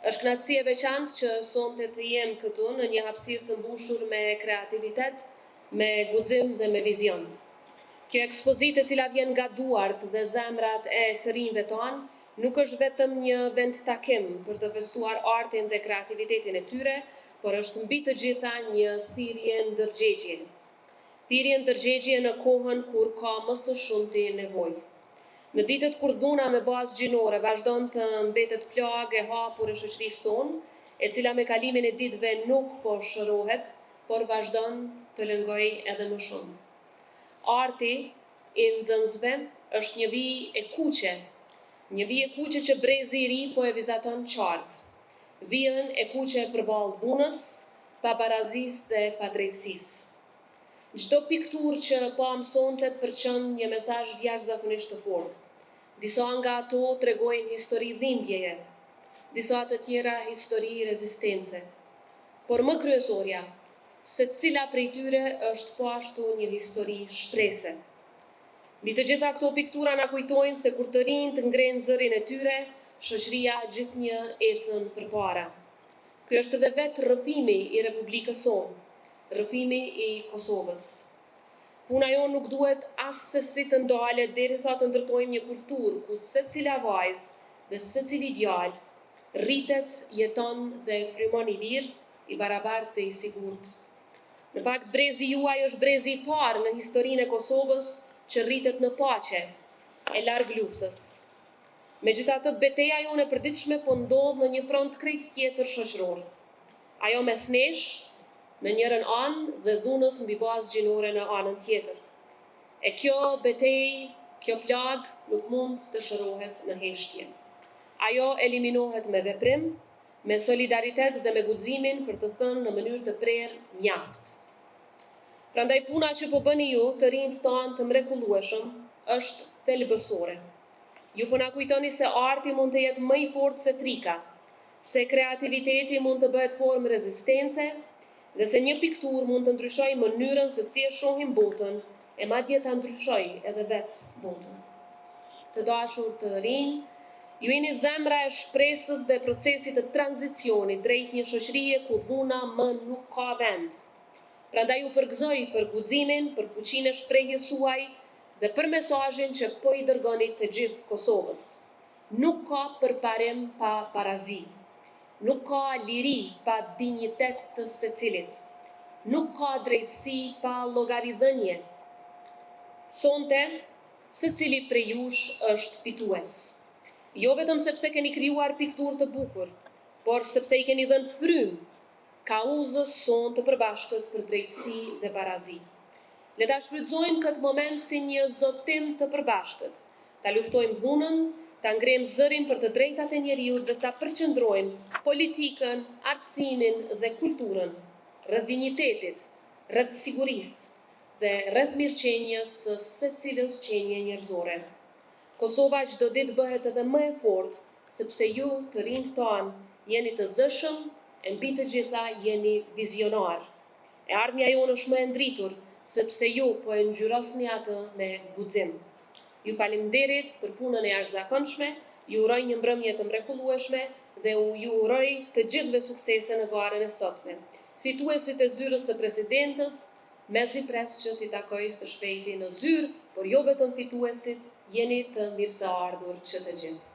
Është kënaqësi e veçantë që sonte të jem këtu në një hapësirë të mbushur me kreativitet, me guxim dhe me vizion. Kjo ekspozitë e cila vjen nga duart dhe zemrat e të rinjve tonë, nuk është vetëm një vend takim për të festuar artin dhe kreativitetin e tyre, por është mbi të gjitha një thirrje ndërgjegje. Thirrje ndërgjegje në kohën kur ka më së shumti nevojë. Në ditët kur dhuna me bazë gjinore vazhdon të mbetet plagë e hapur e shoqërisë sonë, e cila me kalimin e ditëve nuk po shërohet, por vazhdon të lëngojë edhe më shumë. Arti i nxënësve është një vijë e kuqe që brezi i ri po e vizaton qartë. Vijën e kuqe përballë dhunës, pabarazisë dhe padrejtësisë. Çdo pikturë që pam sonte përçon një mesazh jashtëzakonisht të fortë. Disa nga ato tregojnë histori dhimbjeje, disa të tjera histori rezistence. Por më kryesorja, secila prej tyre është po ashtu një histori shtrese. Mbi të gjitha këto piktura na kujtojnë se kur të rinjt ngrenë zërin e tyre, shoqëria gjithnjë ecën përpara. Ky është edhe vetë rrëfimi i Republikës sonë, rrëfimi i Kosovës. Puna jonë nuk duhet asesi të ndalet derisa të ndërtojmë një kulturë ku secila vajzë dhe secili djalë rritet, jeton dhe frymon i lirë, i barabartë dhe i sigurt. Në fakt, brezi juaj është brezi i parë në historinë e Kosovës që rritet në paqe, e larg luftës. Megjithatë, betejë jonë e përditshme po ndodh në një front krejt tjetër shoqëror. Ajo mes nesh në njërën anë dhe dhunës mbi bazë gjinore në anën tjetër. E kjo betejë, kjo plagë nuk mund të shërohet në heshtje. Ajo eliminohet me veprim, me solidaritet dhe me guximin për të thënë në mënyrë të prerë mjaft. Prandaj puna që po bëni ju, të rinjt tanë të mrekullueshëm, është thelbësore. Ju po na kujtoni se arti mund të jetë më i fortë se frika, se kreativiteti mund të bëhet formë rezistence, dhe se një pikturë mund të ndryshojë mënyrën se si e shohim botën, e madje ta ndryshojë edhe vetë botën. Të dashur të rinj, ju jeni zemra e shpresës dhe procesit të tranzicionit drejt një shoqërie ku dhuna më nuk ka vend. Prandaj ju përgëzoj për guximin, për fuqinë e shprehjes suaj dhe për mesazhin që po i dërgoni të gjithë Kosovës. Nuk ka përparim pa barazi. Nuk ka liri pa dinjitet të secilit. Nuk ka drejtësi pa llogaridhënie. Sonte, secili prej jush është fitues. Jo vetëm sepse keni krijuar pikturë të bukur, por sepse i keni dhënë frymë kauzës sonë të përbashkët për drejtësi dhe barazi. Le ta shfrytëzojmë këtë moment si një zotim të përbashkët. Ta luftojmë dhunën, ta ngrejmë zërin për të drejtat e njeriut dhe ta përqendrojmë politikën, arsimin dhe kulturën rreth dinjitetit, rreth sigurisë dhe rreth mirëqenies së secilës qenie njerëzore. Kosova çdo ditë bëhet edhe më e fortë, sepse ju të rinjt tanë jeni të zëshëm, e mbi të gjitha jeni vizionar. E ardhmja jonë është më e ndritur, sepse ju po e ngjyrosni atë me guxim. Ju faleminderit për punën e jashtëzakonshme, ju uroj një mbrëmje të mrekullueshme dhe ju uroj të gjithëve suksese në garën e sotme. Fituesit e zyrës së presidentës, mezi pres që t'i takoj së shpejti në zyrë, por jo vetëm fituesit, jeni të mirëseardhur që të gjithë.